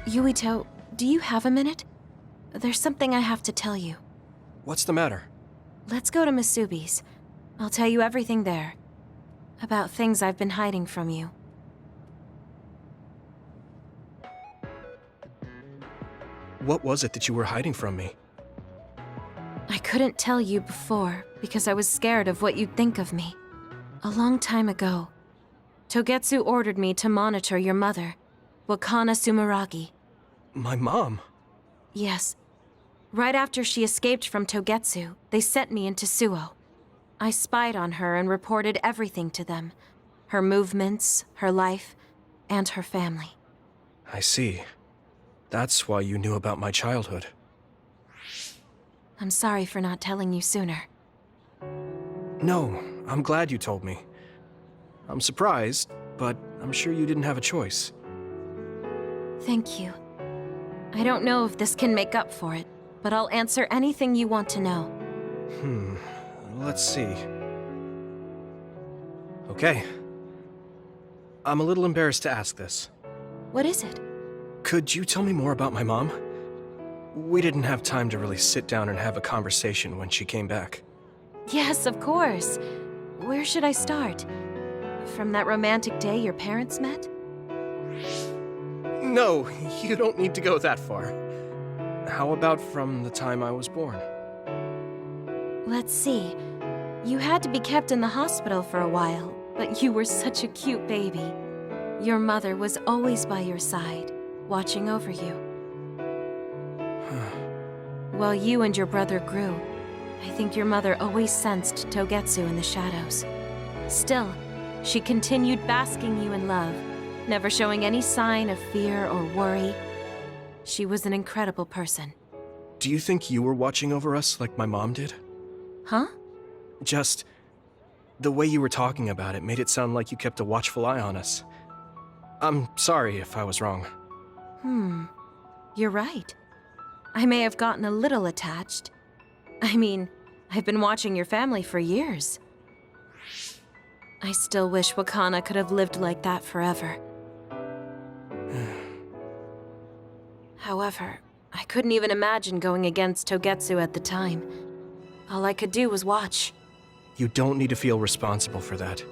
Yuito, do you have a minute? There's something I have to tell you. What's the matter? Let's go to Masubi's. I'll tell you everything there. About things I've been hiding from you. What was it that you were hiding from me? I couldn't tell you before because I was scared of what you'd think of me. A long time ago, Togetsu ordered me to monitor your mother, Wakana Sumeragi. My mom? Yes. Right after she escaped from Togetsu, they sent me into Suo. I spied on her and reported everything to them. Her movements, her life, and her family. I see. That's why you knew about my childhood. I'm sorry for not telling you sooner. No, I'm glad you told me. I'm surprised, but I'm sure you didn't have a choice. Thank you. I don't know if this can make up for it, but I'll answer anything you want to know. Let's see. Okay. I'm a little embarrassed to ask this. What is it? Could you tell me more about my mom? We didn't have time to really sit down and have a conversation when she came back. Yes, of course. Where should I start? From that romantic day your parents met? No, you don't need to go that far. How about from the time I was born? Let's see. You had to be kept in the hospital for a while, but you were such a cute baby. Your mother was always by your side, watching over you. While you and your brother grew, I think your mother always sensed Togetsu in the shadows. Still, she continued basking you in love, never showing any sign of fear or worry. She was an incredible person. Do you think you were watching over us like my mom did? Huh? Just... the way you were talking about it made it sound like you kept a watchful eye on us. I'm sorry if I was wrong. You're right. I may have gotten a little attached. I mean, I've been watching your family for years. I still wish Wakana could have lived like that forever. However, I couldn't even imagine going against Togetsu at the time. All I could do was watch. You don't need to feel responsible for that.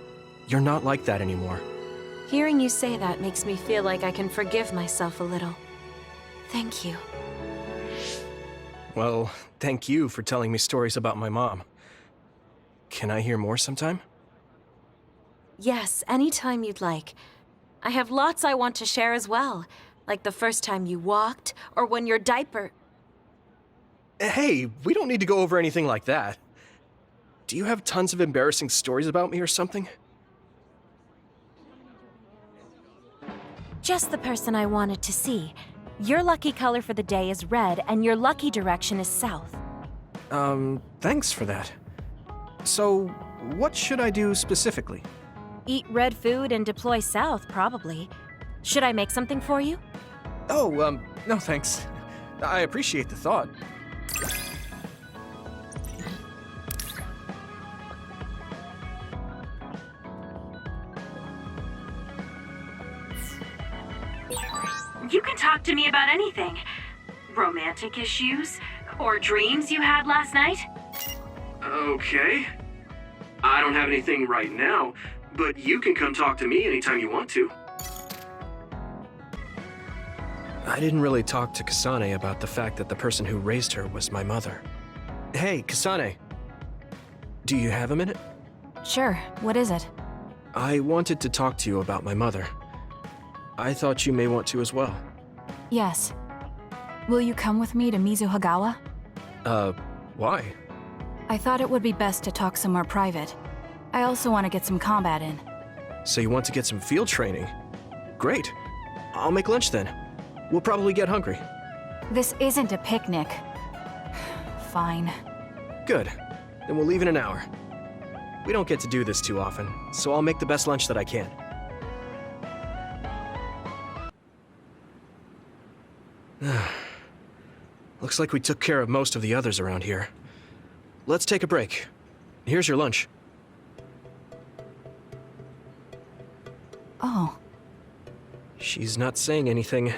You're not like that anymore. Hearing you say that makes me feel like I can forgive myself a little. Thank you. Well, thank you for telling me stories about my mom. Can I hear more sometime? Yes, anytime you'd like. I have lots I want to share as well, like the first time you walked, or when your diaper... Hey, we don't need to go over anything like that. Do you have tons of embarrassing stories about me or something? Just the person I wanted to see. Your lucky color for the day is red, and your lucky direction is south. Thanks for that. So, what should I do specifically? Eat red food and deploy south, probably. Should I make something for you? Oh, no thanks. I appreciate the thought. You can talk to me about anything. Romantic issues, or dreams you had last night. Okay. I don't have anything right now, but you can come talk to me anytime you want to. I didn't really talk to Kasane about the fact that the person who raised her was my mother. Hey, Kasane. Do you have a minute? Sure, what is it? I wanted to talk to you about my mother. I thought you may want to as well. Yes. Will you come with me to Mizuhagawa? Why? I thought it would be best to talk somewhere private. I also want to get some combat in. So you want to get some field training? Great. I'll make lunch then. We'll probably get hungry. This isn't a picnic. Fine. Good. Then we'll leave in an hour. We don't get to do this too often, so I'll make the best lunch that I can. Looks like we took care of most of the others around here. Let's take a break. Here's your lunch. Oh. She's not saying anything.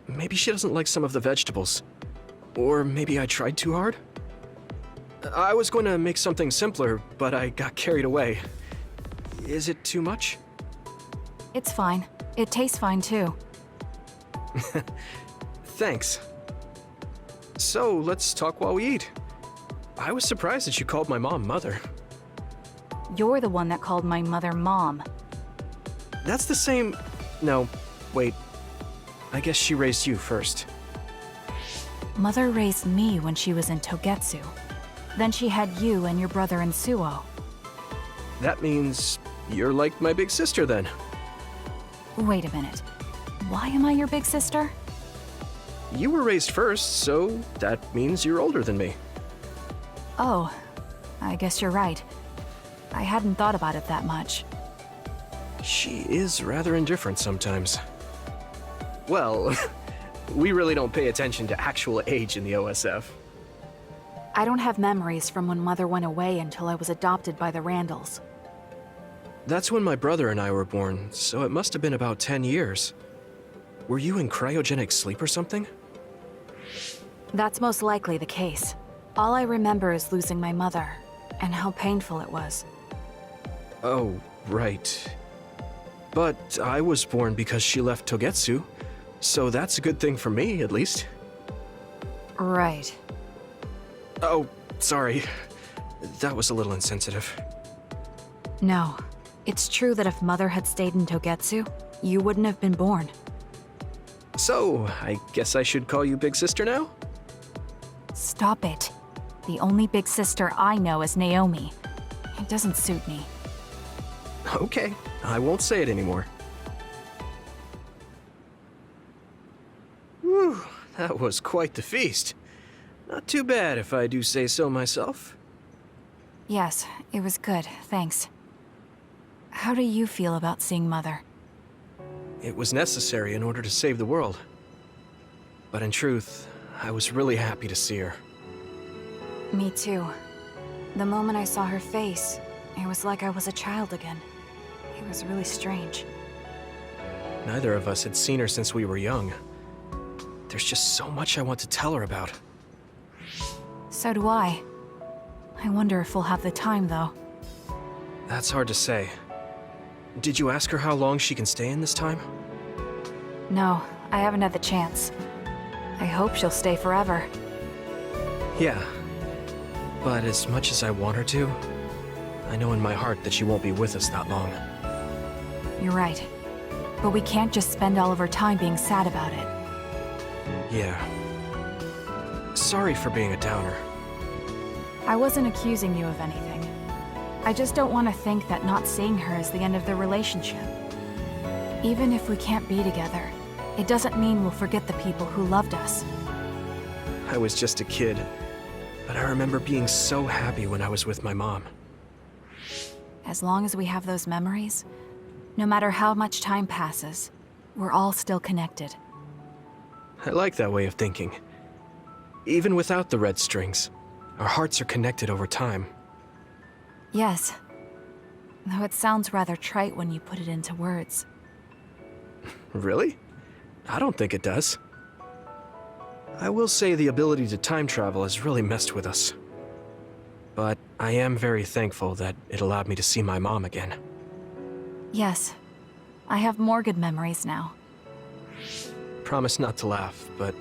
maybe she doesn't like some of the vegetables. Or maybe I tried too hard? I was going to make something simpler, but I got carried away. Is it too much? It's fine. It tastes fine too. Thanks. So, let's talk while we eat. I was surprised that you called my mom Mother. You're the one that called my mother Mom. That's the same... No, wait. I guess she raised you first. Mother raised me when she was in Togetsu. Then she had you and your brother in Suo. That means you're like my big sister then. Wait a minute. Why am I your big sister? You were raised first, so that means you're older than me. Oh, I guess you're right. I hadn't thought about it that much. She is rather indifferent sometimes. Well, we really don't pay attention to actual age in the OSF. I don't have memories from when Mother went away until I was adopted by the Randalls. That's when my brother and I were born, so it must have been about 10 years. Were you in cryogenic sleep or something? That's most likely the case. All I remember is losing my mother, and how painful it was. Oh, right. But I was born because she left Togetsu, so that's a good thing for me, at least. Right. Oh, sorry. That was a little insensitive. No. It's true that if Mother had stayed in Togetsu, you wouldn't have been born. So, I guess I should call you Big Sister now? Stop it. The only big sister I know is Naomi. It doesn't suit me. Okay, I won't say it anymore. Whew, that was quite the feast. Not too bad if I do say so myself. Yes, it was good, thanks. How do you feel about seeing Mother? It was necessary in order to save the world. But in truth, I was really happy to see her. Me too. The moment I saw her face, it was like I was a child again. It was really strange. Neither of us had seen her since we were young. There's just so much I want to tell her about. So do I. I wonder if we'll have the time, though. That's hard to say. Did you ask her how long she can stay in this time? No, I haven't had the chance. I hope she'll stay forever. Yeah. But as much as I want her to, I know in my heart that she won't be with us that long. You're right. But we can't just spend all of our time being sad about it. Yeah. Sorry for being a downer. I wasn't accusing you of anything. I just don't want to think that not seeing her is the end of the relationship. Even if we can't be together, it doesn't mean we'll forget the people who loved us. I was just a kid, but I remember being so happy when I was with my mom. As long as we have those memories, no matter how much time passes, we're all still connected. I like that way of thinking. Even without the red strings, our hearts are connected over time. Yes. Though it sounds rather trite when you put it into words. Really? I don't think it does. I will say the ability to time travel has really messed with us. But I am very thankful that it allowed me to see my mom again. Yes. I have more good memories now. Promise not to laugh, but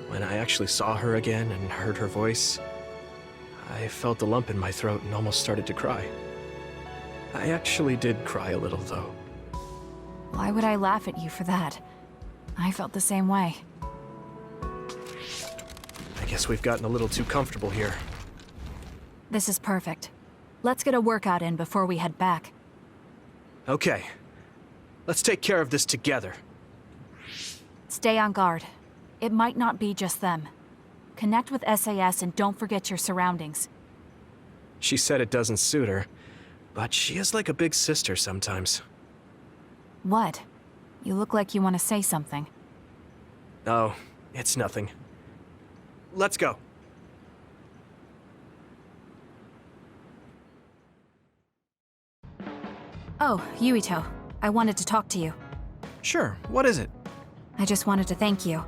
when I actually saw her again and heard her voice, I felt a lump in my throat and almost started to cry. I actually did cry a little, though. Why would I laugh at you for that? I felt the same way. I guess we've gotten a little too comfortable here. This is perfect. Let's get a workout in before we head back. Okay. Let's take care of this together. Stay on guard. It might not be just them. Connect with SAS and don't forget your surroundings. She said it doesn't suit her, but she is like a big sister sometimes. What? You look like you want to say something. Oh, it's nothing. Let's go. Oh, Yuito. I wanted to talk to you. Sure, what is it? I just wanted to thank you.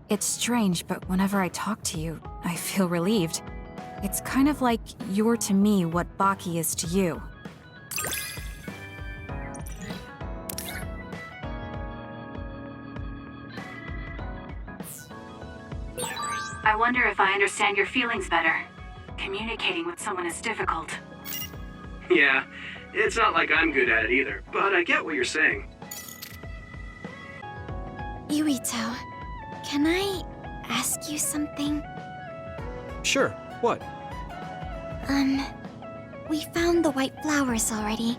It's strange, but whenever I talk to you, I feel relieved. It's kind of like you're to me what Baki is to you. I wonder if I understand your feelings better. Communicating with someone is difficult. Yeah, it's not like I'm good at it either, but I get what you're saying. Yuito, can I ask you something? Sure, what? We found the white flowers already.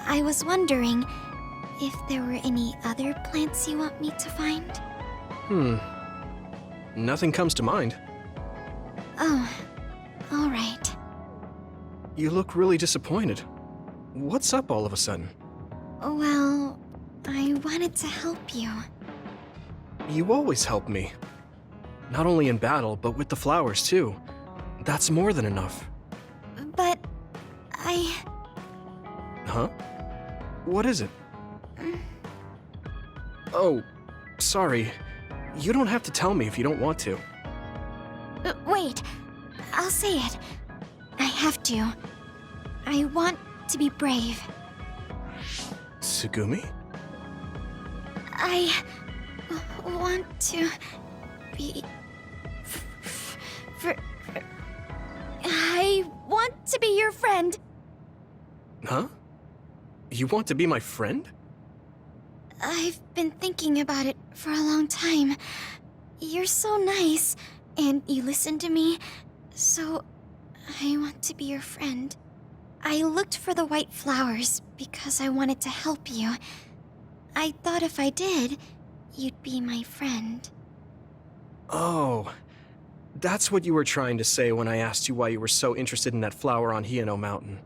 I was wondering if there were any other plants you want me to find? Nothing comes to mind. Oh, alright. You look really disappointed. What's up all of a sudden? Well, I wanted to help you. You always help me. Not only in battle, but with the flowers too. That's more than enough. But Huh? What is it? Oh, sorry. You don't have to tell me if you don't want to. Wait, I'll say it. I have to. I want to be brave. Tsugumi? I want to be... I want to be your friend. Huh? You want to be my friend? I've been thinking about it for a long time. You're so nice, and you listen to me, so I want to be your friend. I looked for the white flowers because I wanted to help you. I thought if I did, you'd be my friend. Oh, that's what you were trying to say when I asked you why you were so interested in that flower on Hiyano Mountain.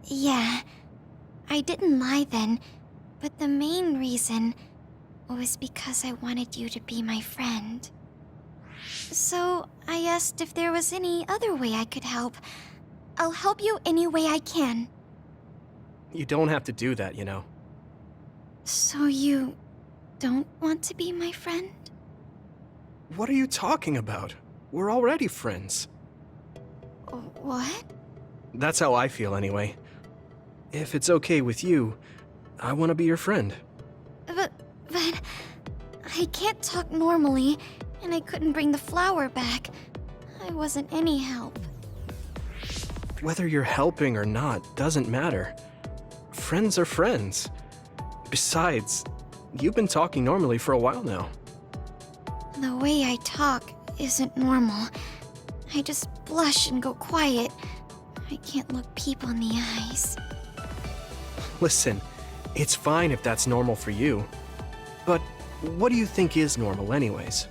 Yeah, I didn't lie then, but the main reason was because I wanted you to be my friend. So I asked if there was any other way I could help. I'll help you any way I can. You don't have to do that, you know. So you don't want to be my friend? What are you talking about? We're already friends. What? That's how I feel anyway. If it's okay with you, I want to be your friend. But I can't talk normally, and I couldn't bring the flower back. I wasn't any help. Whether you're helping or not doesn't matter. Friends are friends. Besides, you've been talking normally for a while now. The way I talk isn't normal. I just blush and go quiet. I can't look people in the eyes. Listen, it's fine if that's normal for you. But what do you think is normal anyways?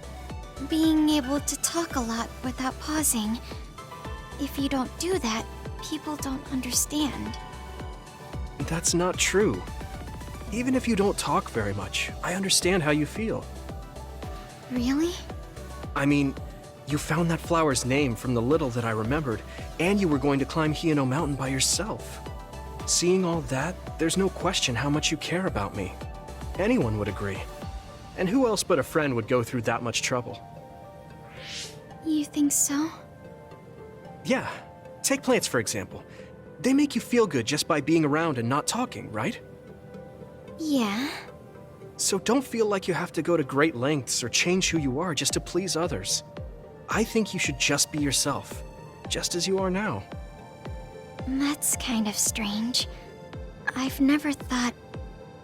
Being able to talk a lot without pausing. If you don't do that, people don't understand. That's not true. Even if you don't talk very much, I understand how you feel. Really? I mean, you found that flower's name from the little that I remembered, and you were going to climb Hiyano Mountain by yourself. Seeing all that, there's no question how much you care about me. Anyone would agree. And who else but a friend would go through that much trouble? You think so? Yeah. Take plants, for example. They make you feel good just by being around and not talking, right? Yeah. So don't feel like you have to go to great lengths or change who you are just to please others. I think you should just be yourself, just as you are now. That's kind of strange. I've never thought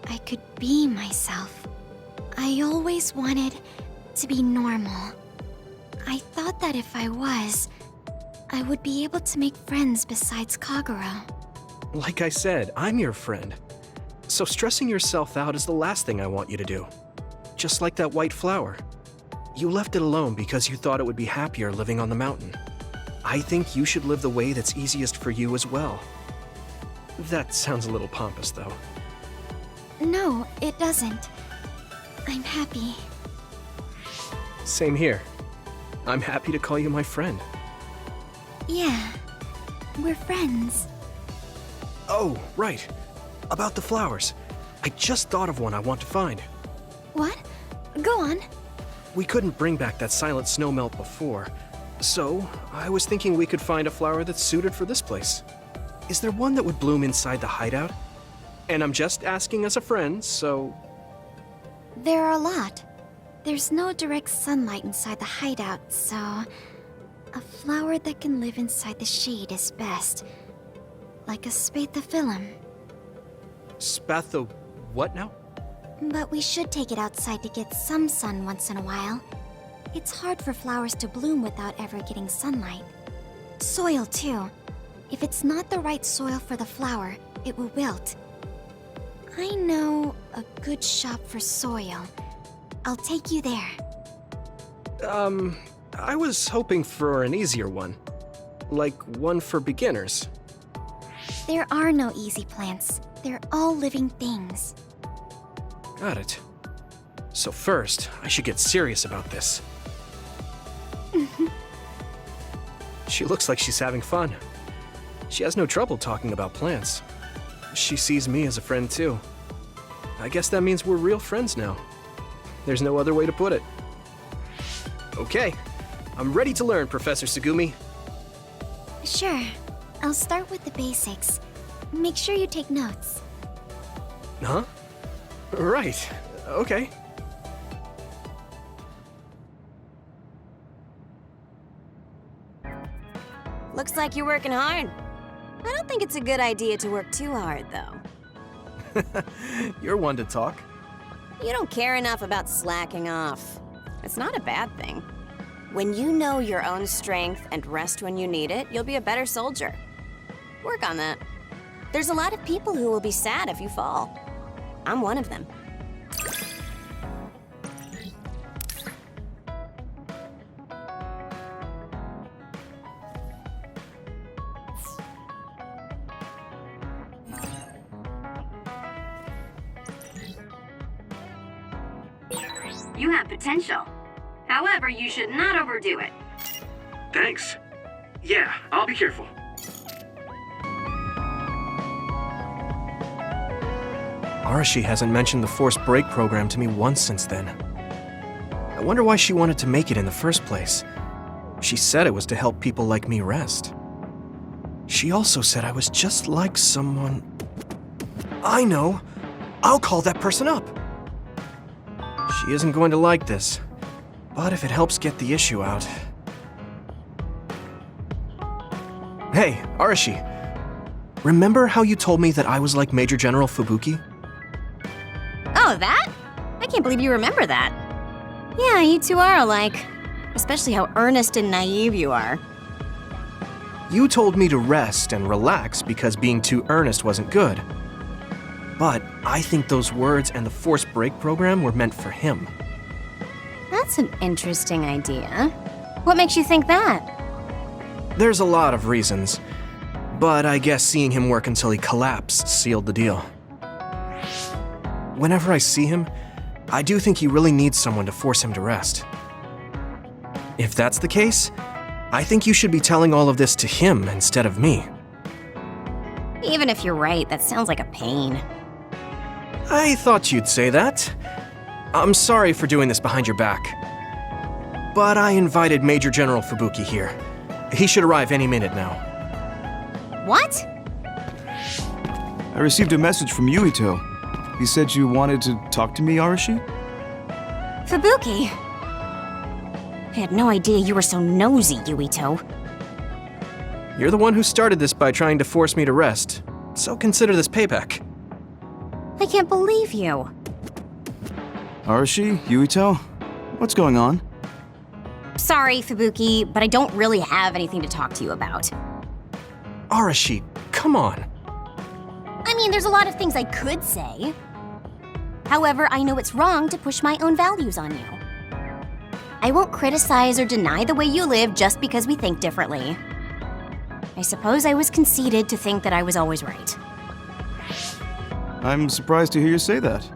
I could be myself. I always wanted to be normal. I thought that if I was, I would be able to make friends besides Kagero. Like I said, I'm your friend. So stressing yourself out is the last thing I want you to do. Just like that white flower. You left it alone because you thought it would be happier living on the mountain. I think you should live the way that's easiest for you as well. That sounds a little pompous, though. No, it doesn't. I'm happy. Same here. I'm happy to call you my friend. Yeah, we're friends. Oh, right. About the flowers. I just thought of one I want to find. What? Go on. We couldn't bring back that silent snowmelt before, so I was thinking we could find a flower that's suited for this place. Is there one that would bloom inside the hideout? And I'm just asking as a friend, so... There are a lot. There's no direct sunlight inside the hideout, so... a flower that can live inside the shade is best. Like a spathiphyllum. Spatho... what now? But we should take it outside to get some sun once in a while. It's hard for flowers to bloom without ever getting sunlight. Soil, too. If it's not the right soil for the flower, it will wilt. I know a good shop for soil. I'll take you there. I was hoping for an easier one. Like one for beginners. There are no easy plants. They're all living things. Got it. So first, I should get serious about this. She looks like she's having fun. She has no trouble talking about plants. She sees me as a friend too. I guess that means we're real friends now. There's no other way to put it. Okay, I'm ready to learn, Professor Tsugumi. Sure. I'll start with the basics. Make sure you take notes. Huh? Right. Okay. Looks like you're working hard. I don't think it's a good idea to work too hard, though. You're one to talk. You don't care enough about slacking off. It's not a bad thing. When you know your own strength and rest when you need it, you'll be a better soldier. Work on that. There's a lot of people who will be sad if you fall. I'm one of them. You have potential. However, you should not overdo it. Thanks. Yeah, I'll be careful. Arashi hasn't mentioned the forced break program to me once since then. I wonder why she wanted to make it in the first place. She said it was to help people like me rest. She also said I was just like someone... I know! I'll call that person up! She isn't going to like this, but if it helps get the issue out... Hey, Arashi. Remember how you told me that I was like Major General Fubuki? Oh, that? I can't believe you remember that. Yeah, you two are alike. Especially how earnest and naive you are. You told me to rest and relax because being too earnest wasn't good. But I think those words and the forced break program were meant for him. That's an interesting idea. What makes you think that? There's a lot of reasons, but I guess seeing him work until he collapsed sealed the deal. Whenever I see him, I do think he really needs someone to force him to rest. If that's the case, I think you should be telling all of this to him instead of me. Even if you're right, that sounds like a pain. I thought you'd say that. I'm sorry for doing this behind your back. But I invited Major General Fubuki here. He should arrive any minute now. What? I received a message from Yuito. He said you wanted to talk to me, Arashi? Fubuki? I had no idea you were so nosy, Yuito. You're the one who started this by trying to force me to rest, so consider this payback. I can't believe you. Arashi? Yuito? What's going on? Sorry, Fubuki, but I don't really have anything to talk to you about. Arashi, come on. I mean, there's a lot of things I could say. However, I know it's wrong to push my own values on you. I won't criticize or deny the way you live just because we think differently. I suppose I was conceited to think that I was always right. I'm surprised to hear you say that.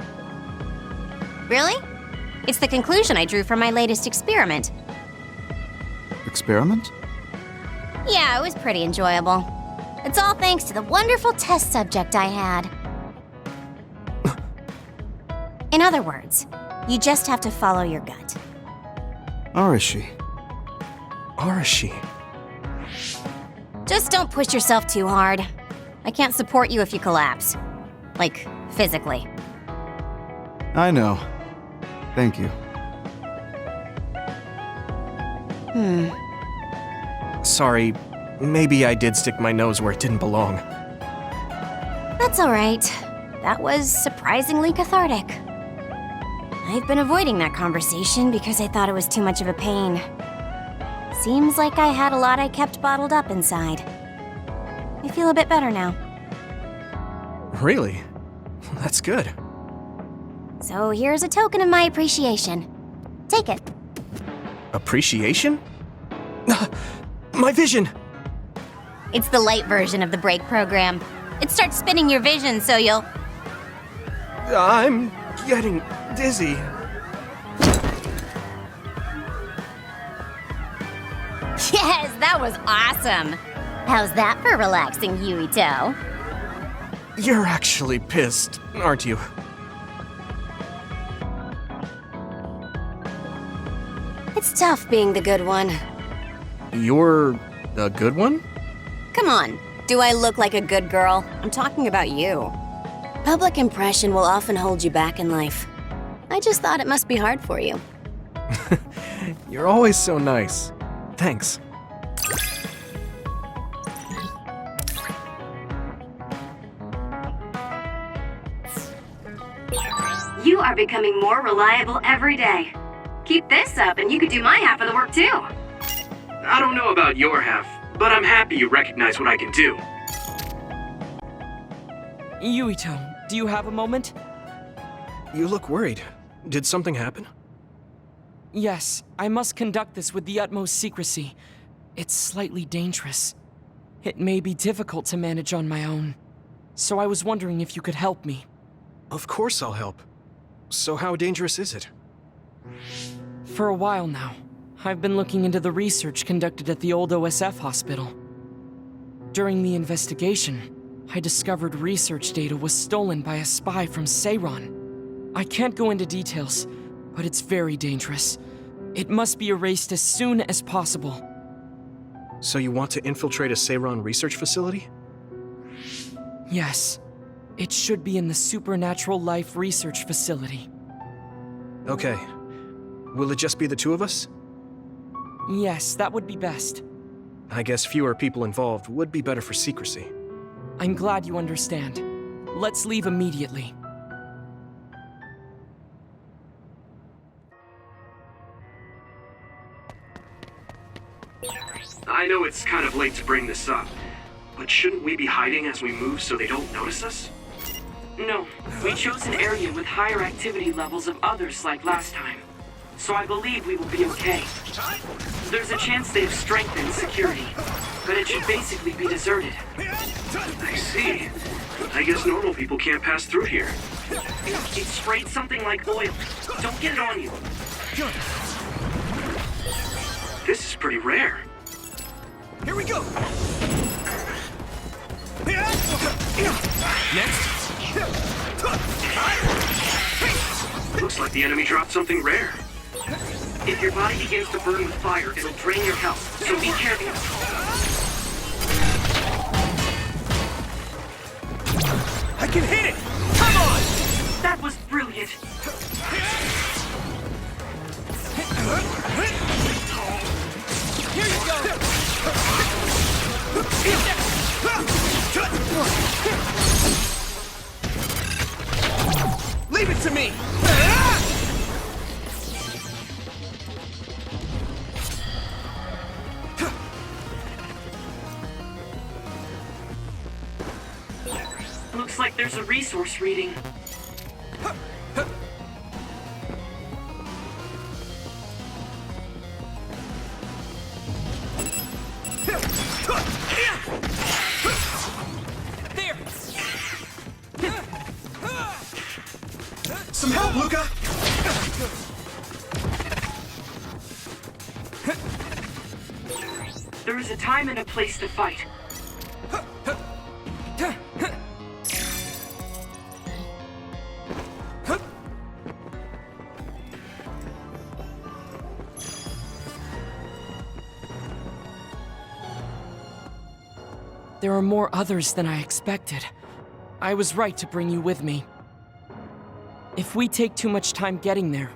Really? It's the conclusion I drew from my latest experiment. Experiment? Yeah, it was pretty enjoyable. It's all thanks to the wonderful test subject I had. In other words, You just have to follow your gut. Arashi. Arashi. Just don't push yourself too hard. I can't support you if you collapse. Like, physically. I know. Thank you. Sorry, maybe I did stick my nose where it didn't belong. That's alright. That was surprisingly cathartic. I've been avoiding that conversation because I thought it was too much of a pain. Seems like I had a lot I kept bottled up inside. I feel a bit better now. Really? That's good. So here's a token of my appreciation. Take it. Appreciation? My vision! It's the light version of the break program. It starts spinning your vision, so you'll... I'm getting dizzy. Yes, that was awesome! How's that for relaxing, Yuito? You're actually pissed, aren't you? It's tough being the good one. You're a good one? Come on, do I look like a good girl? I'm talking about you. Public impression will often hold you back in life. I just thought it must be hard for you. You're always so nice. Thanks. You are becoming more reliable every day. Keep this up and you could do my half of the work too. I don't know about your half, but I'm happy you recognize what I can do. Yuito, do you have a moment? You look worried. Did something happen? Yes, I must conduct this with the utmost secrecy. It's slightly dangerous. It may be difficult to manage on my own. So I was wondering if you could help me. Of course I'll help. So how dangerous is it? For a while now, I've been looking into the research conducted at the old OSF hospital. During the investigation, I discovered research data was stolen by a spy from Seiron. I can't go into details, but it's very dangerous. It must be erased as soon as possible. So you want to infiltrate a Seiron research facility? Yes. It should be in the Supernatural Life Research Facility. Okay. Will it just be the two of us? Yes, that would be best. I guess fewer people involved would be better for secrecy. I'm glad you understand. Let's leave immediately. I know it's kind of late to bring this up, but shouldn't we be hiding as we move so they don't notice us? No, we chose an area with higher activity levels of others like last time. So I believe we will be okay. There's a chance they've strengthened security, but it should basically be deserted. I see. I guess normal people can't pass through here. It sprayed something like oil. Don't get it on you. This is pretty rare. Here we go! Next. Looks like the enemy dropped something rare. If your body begins to burn with fire, it'll drain your health, so be careful. I can hit it! Come on! That was brilliant. Here you go! Leave it to me! Looks like there's a resource reading. There! Some help, Luka! There is a time and a place to fight. There are more others than I expected. I was right to bring you with me. If we take too much time getting there,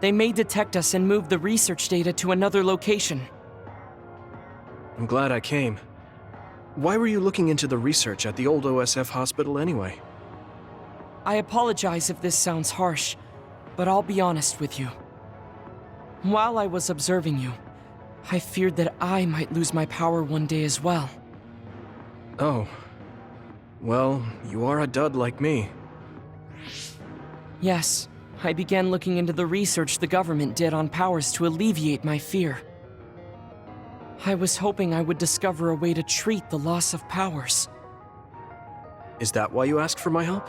they may detect us and move the research data to another location. I'm glad I came. Why were you looking into the research at the old OSF hospital anyway? I apologize if this sounds harsh, but I'll be honest with you. While I was observing you, I feared that I might lose my power one day as well. Oh. Well, you are a dud like me. Yes, I began looking into the research the government did on powers to alleviate my fear. I was hoping I would discover a way to treat the loss of powers. Is that why you asked for my help?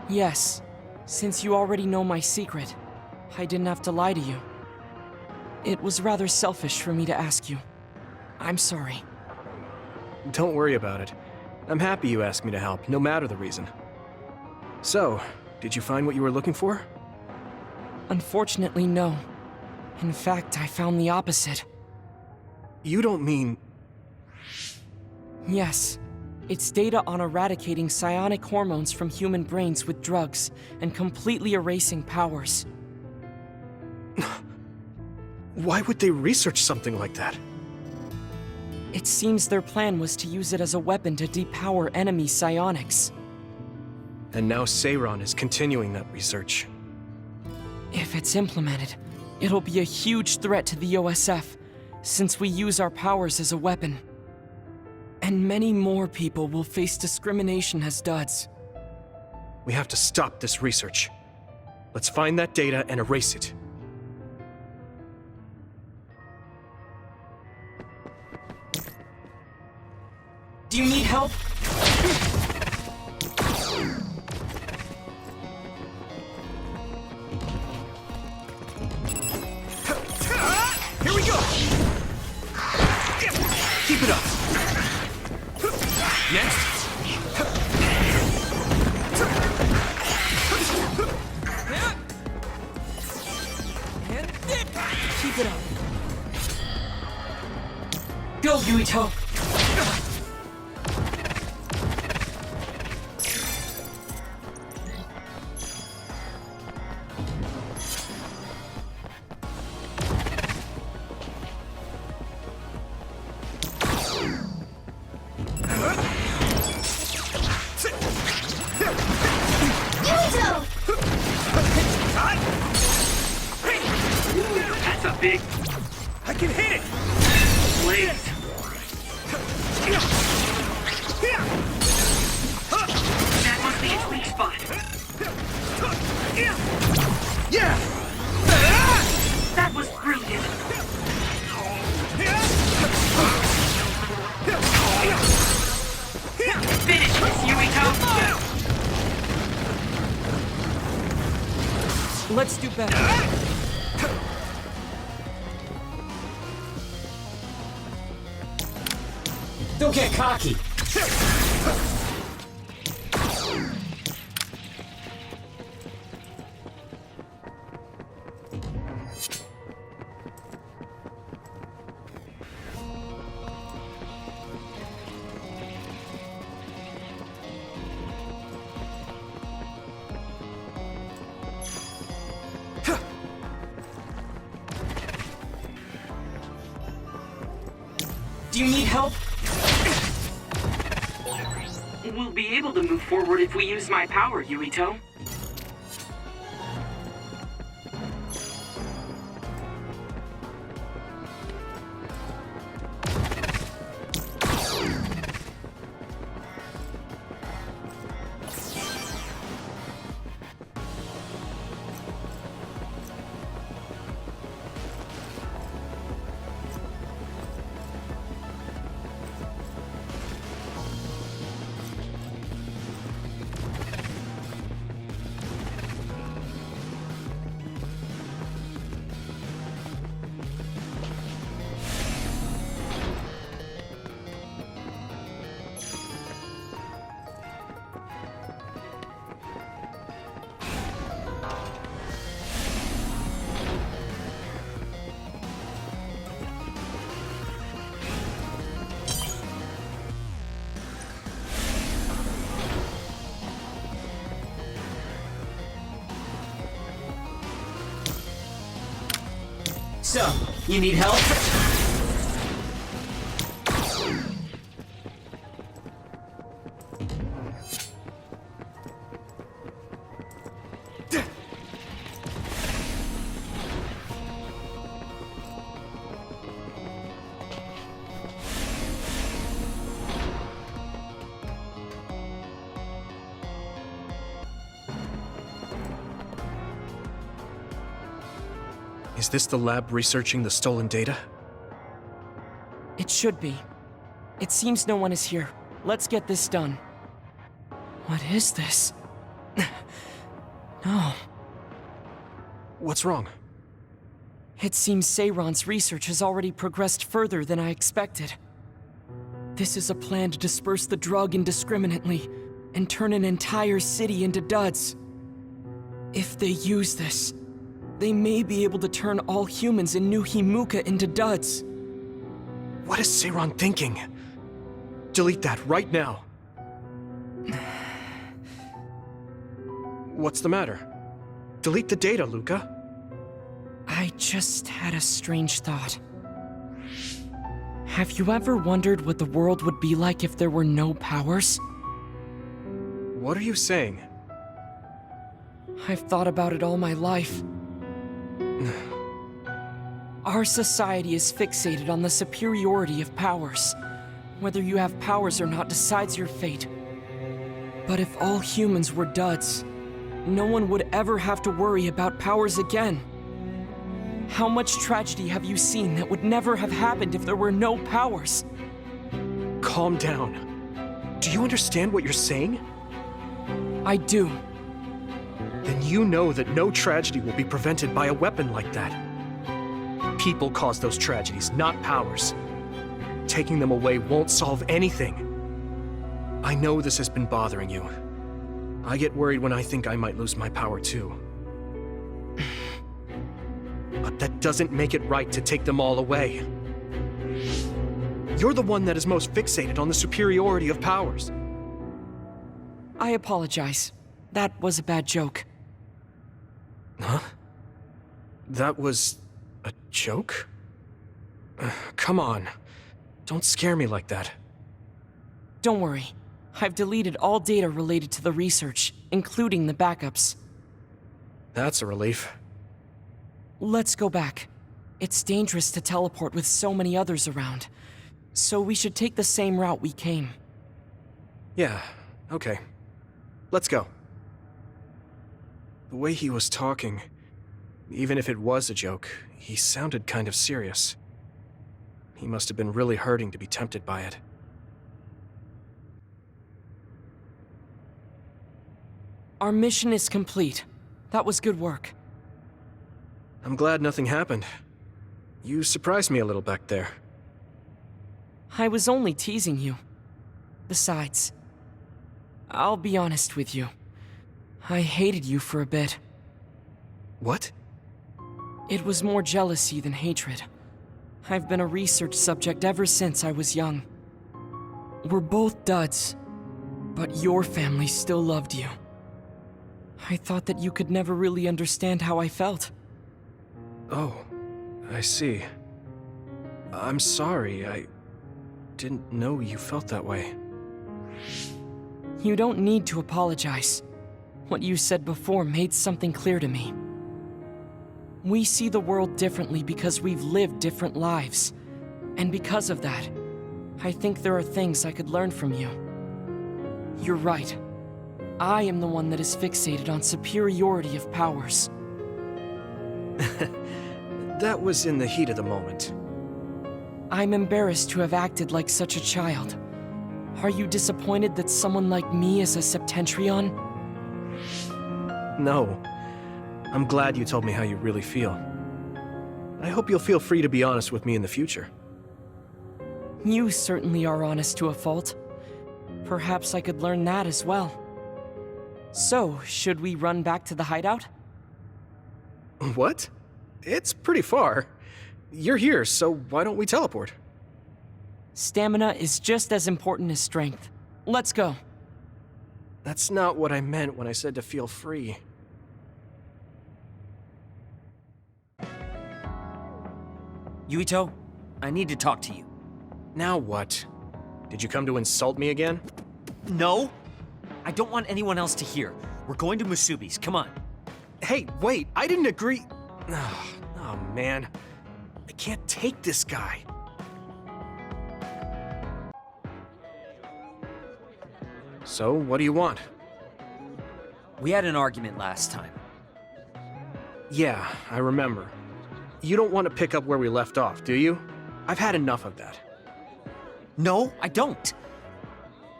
Yes, since you already know my secret, I didn't have to lie to you. It was rather selfish for me to ask you. I'm sorry. Don't worry about it. I'm happy you asked me to help, no matter the reason. So, did you find what you were looking for? Unfortunately, no. In fact, I found the opposite. You don't mean... Yes. It's data on eradicating psionic hormones from human brains with drugs and completely erasing powers. Why would they research something like that? It seems their plan was to use it as a weapon to depower enemy psionics. And now Seiron is continuing that research. If it's implemented, it'll be a huge threat to the OSF, since we use our powers as a weapon. And many more people will face discrimination as duds. We have to stop this research. Let's find that data and erase it. Do you need help? Here we go! Keep it up! Next! Keep it up. Go, Yuito! That's a big I can hit it! blaze. That must be its weak spot. Yeah! That was brilliant. Finish this, Yuito. Let's do better. Don't get cocky. Do you need help? We'll be able to move forward if we use my power, Yuito. up? You need help? Is this the lab researching the stolen data? It should be. It seems no one is here. Let's get this done. What is this? No. What's wrong? It seems Seiron's research has already progressed further than I expected. This is a plan to disperse the drug indiscriminately and turn an entire city into duds. If they use this, they may be able to turn all humans in New Himuka into duds. What is Seiron thinking? Delete that right now. What's the matter? Delete the data, Luka. I just had a strange thought. Have you ever wondered what the world would be like if there were no powers? What are you saying? I've thought about it all my life. Our society is fixated on the superiority of powers. Whether you have powers or not decides your fate. But if all humans were duds, no one would ever have to worry about powers again. How much tragedy have you seen that would never have happened if there were no powers? Calm down. Do you understand what you're saying? I do. Then you know that no tragedy will be prevented by a weapon like that. People cause those tragedies, not powers. Taking them away won't solve anything. I know this has been bothering you. I get worried when I think I might lose my power too. But that doesn't make it right to take them all away. You're the one that is most fixated on the superiority of powers. I apologize. That was a bad joke. Huh? That was a joke? Come on. Don't scare me like that. Don't worry. I've deleted all data related to the research, including the backups. That's a relief. Let's go back. It's dangerous to teleport with so many others around, so we should take the same route we came. Yeah, okay. Let's go. The way he was talking, even if it was a joke, he sounded kind of serious. He must have been really hurting to be tempted by it. Our mission is complete. That was good work. I'm glad nothing happened. You surprised me a little back there. I was only teasing you. Besides, I'll be honest with you. I hated you for a bit. What? It was more jealousy than hatred. I've been a research subject ever since I was young. We're both duds, but your family still loved you. I thought that you could never really understand how I felt. Oh, I see. I'm sorry, I didn't know you felt that way. You don't need to apologize. What you said before made something clear to me. We see the world differently because we've lived different lives. And because of that, I think there are things I could learn from you. You're right. I am the one that is fixated on superiority of powers. That was in the heat of the moment. I'm embarrassed to have acted like such a child. Are you disappointed that someone like me is a Septentrion? No. I'm glad you told me how you really feel. I hope you'll feel free to be honest with me in the future. You certainly are honest to a fault. Perhaps I could learn that as well. So, should we run back to the hideout? What? It's pretty far. You're here, so why don't we teleport? Stamina is just as important as strength. Let's go. That's not what I meant when I said to feel free. Yuito, I need to talk to you. Now what? Did you come to insult me again? No! I don't want anyone else to hear. We're going to Musubi's, come on. Hey, wait, I didn't agree. Oh, man. I can't take this guy. So, what do you want? We had an argument last time. Yeah, I remember. You don't want to pick up where we left off, do you? I've had enough of that. No, I don't.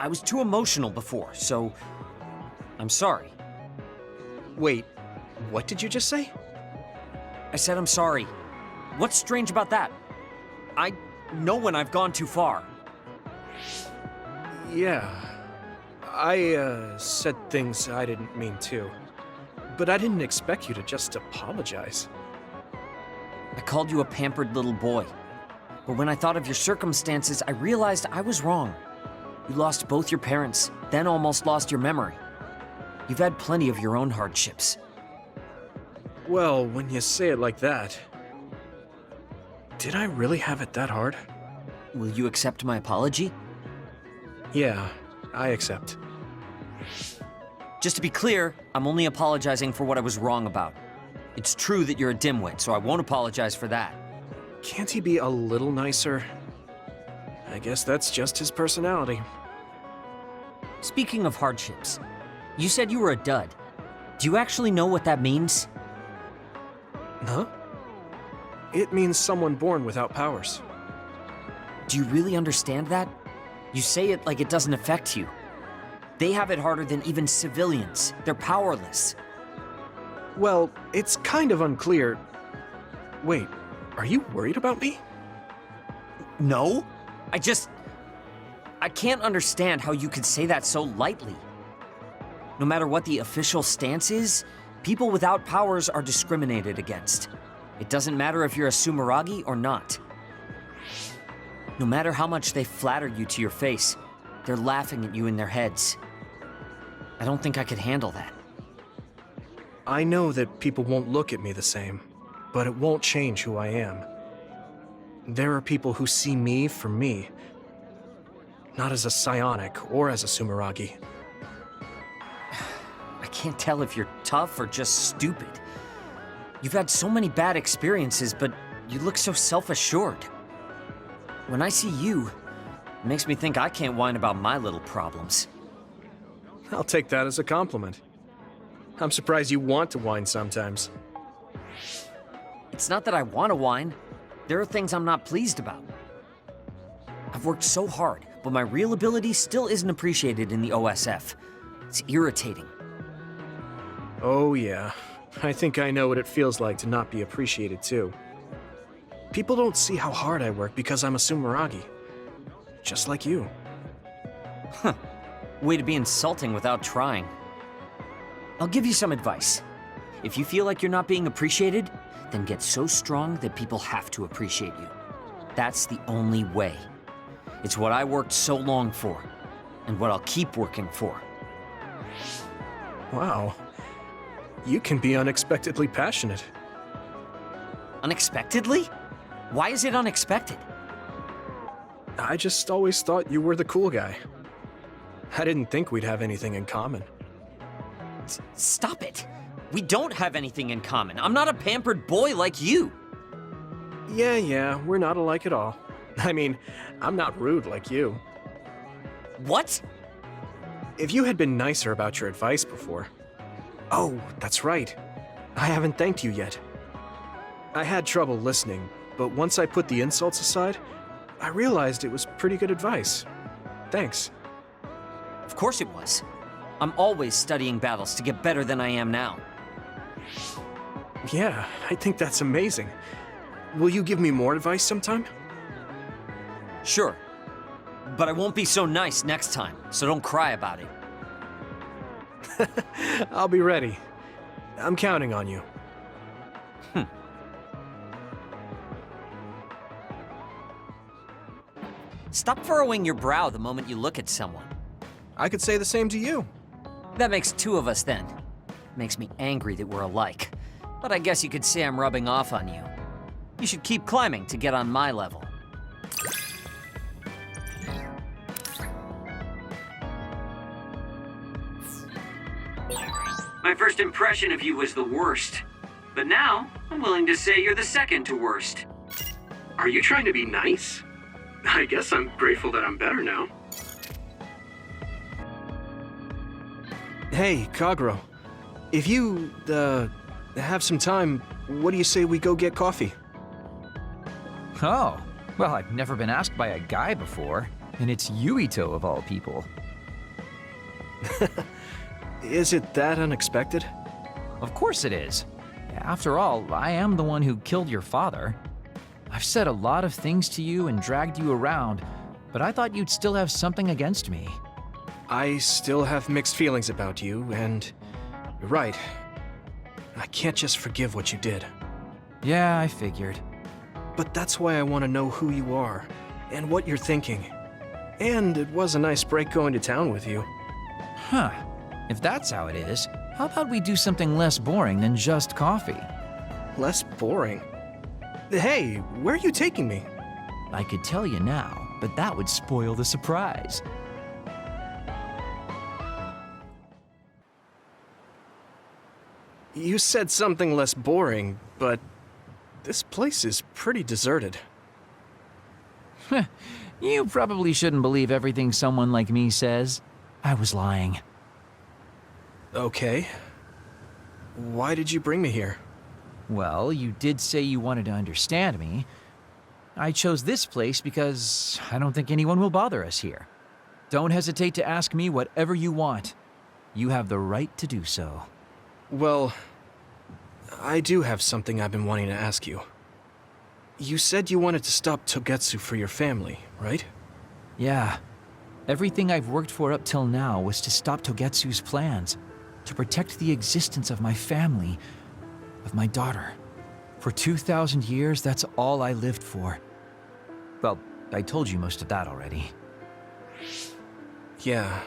I was too emotional before, so I'm sorry. Wait, what did you just say? I said I'm sorry. What's strange about that? I know when I've gone too far. Yeah. I said things I didn't mean to. But I didn't expect you to just apologize. I called you a pampered little boy. But when I thought of your circumstances, I realized I was wrong. You lost both your parents, then almost lost your memory. You've had plenty of your own hardships. Well, when you say it like that... Did I really have it that hard? Will you accept my apology? Yeah, I accept. Just to be clear, I'm only apologizing for what I was wrong about. It's true that you're a dimwit, so I won't apologize for that. Can't he be a little nicer? I guess that's just his personality. Speaking of hardships, you said you were a dud. Do you actually know what that means? Huh? It means someone born without powers. Do you really understand that? You say it like it doesn't affect you. They have it harder than even civilians. They're powerless. Well, it's kind of unclear. Wait, are you worried about me? No. I can't understand how you could say that so lightly. No matter what the official stance is, people without powers are discriminated against. It doesn't matter if you're a Sumeragi or not. No matter how much they flatter you to your face, they're laughing at you in their heads. I don't think I could handle that. I know that people won't look at me the same, but it won't change who I am. There are people who see me for me, not as a psionic or as a Sumeragi. I can't tell if you're tough or just stupid. You've had so many bad experiences, but you look so self-assured. When I see you, it makes me think I can't whine about my little problems. I'll take that as a compliment. I'm surprised you want to whine sometimes. It's not that I want to whine. There are things I'm not pleased about. I've worked so hard, but my real ability still isn't appreciated in the OSF. It's irritating. Oh yeah, I think I know what it feels like to not be appreciated too. People don't see how hard I work because I'm a Sumeragi. Just like you. Huh. Way to be insulting without trying. I'll give you some advice. If you feel like you're not being appreciated, then get so strong that people have to appreciate you. That's the only way. It's what I worked so long for, and what I'll keep working for. Wow. You can be unexpectedly passionate. Unexpectedly? Why is it unexpected? I just always thought you were the cool guy. I didn't think we'd have anything in common. Stop it! We don't have anything in common. I'm not a pampered boy like you. Yeah, we're not alike at all. I mean, I'm not rude like you. What? If you had been nicer about your advice before... Oh, that's right. I haven't thanked you yet. I had trouble listening, but once I put the insults aside, I realized it was pretty good advice. Thanks. Of course it was. I'm always studying battles to get better than I am now. Yeah, I think that's amazing. Will you give me more advice sometime? Sure. But I won't be so nice next time, so don't cry about it. I'll be ready. I'm counting on you. Stop furrowing your brow the moment you look at someone. I could say the same to you. That makes two of us then. Makes me angry that we're alike. But I guess you could say I'm rubbing off on you. You should keep climbing to get on my level. My first impression of you was the worst. But now, I'm willing to say you're the second to worst. Are you trying to be nice? I guess I'm grateful that I'm better now. Hey, Kagero. If you, have some time, what do you say we go get coffee? Oh, well, I've never been asked by a guy before, and it's Yuito of all people. Is it that unexpected? Of course it is. After all, I am the one who killed your father. I've said a lot of things to you and dragged you around, but I thought you'd still have something against me. I still have mixed feelings about you, and you're right. I can't just forgive what you did. Yeah, I figured. But that's why I want to know who you are, and what you're thinking. And it was a nice break going to town with you. Huh. If that's how it is, how about we do something less boring than just coffee? Less boring? Hey, where are you taking me? I could tell you now, but that would spoil the surprise. You said something less boring, but this place is pretty deserted. You probably shouldn't believe everything someone like me says. I was lying. Okay. Why did you bring me here? Well, you did say you wanted to understand me. I chose this place because I don't think anyone will bother us here. Don't hesitate to ask me whatever you want. You have the right to do so. Well, I do have something I've been wanting to ask you. You said you wanted to stop Togetsu for your family, right? Yeah. Everything I've worked for up till now was to stop Togetsu's plans, to protect the existence of my family, of my daughter. For 2,000 years, that's all I lived for. Well, I told you most of that already. Yeah,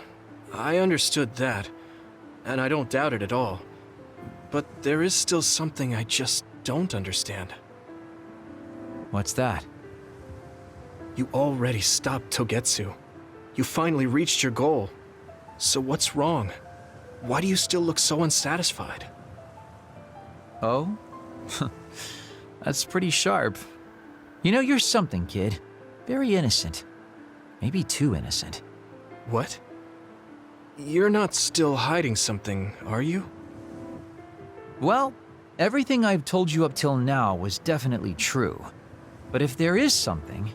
I understood that, and I don't doubt it at all. But there is still something I just don't understand. What's that? You already stopped Togetsu. You finally reached your goal. So what's wrong? Why do you still look so unsatisfied? Oh? That's pretty sharp. You know, you're something, kid. Very innocent. Maybe too innocent. What? You're not still hiding something, are you? Well, everything I've told you up till now was definitely true. But if there is something,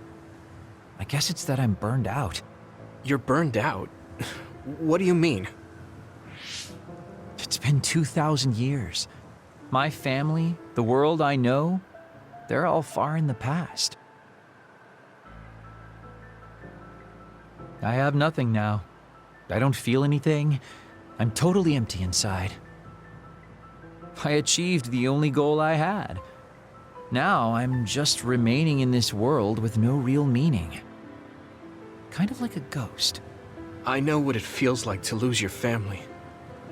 I guess it's that I'm burned out. You're burned out? What do you mean? It's been 2,000 years. My family, the world I know, they're all far in the past. I have nothing now. I don't feel anything. I'm totally empty inside. I achieved the only goal I had. Now I'm just remaining in this world with no real meaning. Kind of like a ghost. I know what it feels like to lose your family.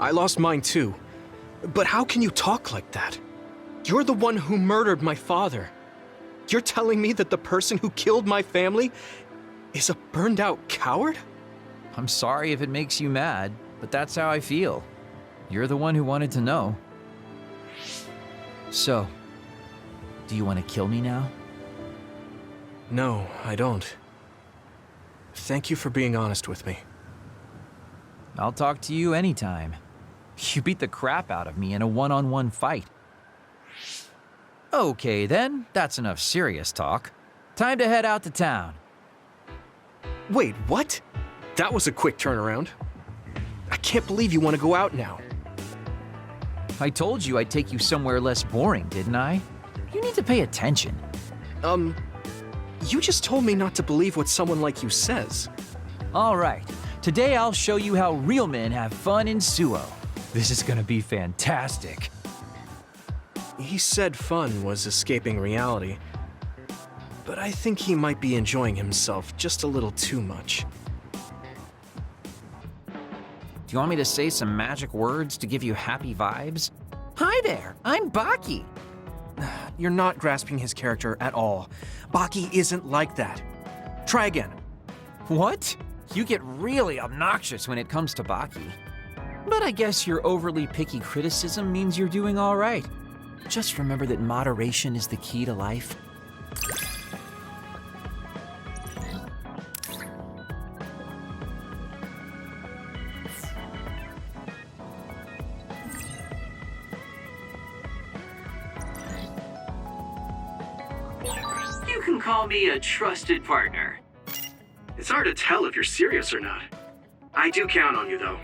I lost mine too. But how can you talk like that? You're the one who murdered my father. You're telling me that the person who killed my family is a burned out coward? I'm sorry if it makes you mad, but that's how I feel. You're the one who wanted to know. So, do you want to kill me now? No, I don't. Thank you for being honest with me. I'll talk to you anytime. You beat the crap out of me in a one-on-one fight. Okay then, that's enough serious talk. Time to head out to town. Wait, what? That was a quick turnaround. I can't believe you want to go out now. I told you I'd take you somewhere less boring, didn't I? You need to pay attention. You just told me not to believe what someone like you says. All right, today I'll show you how real men have fun in Suo. This is gonna be fantastic. He said fun was escaping reality, but I think he might be enjoying himself just a little too much. Do you want me to say some magic words to give you happy vibes? Hi there, I'm Baki. You're not grasping his character at all. Baki isn't like that. Try again. What? You get really obnoxious when it comes to Baki. But I guess your overly picky criticism means you're doing all right. Just remember that moderation is the key to life. You can call me a trusted partner. It's hard to tell if you're serious or not. I do count on you, though.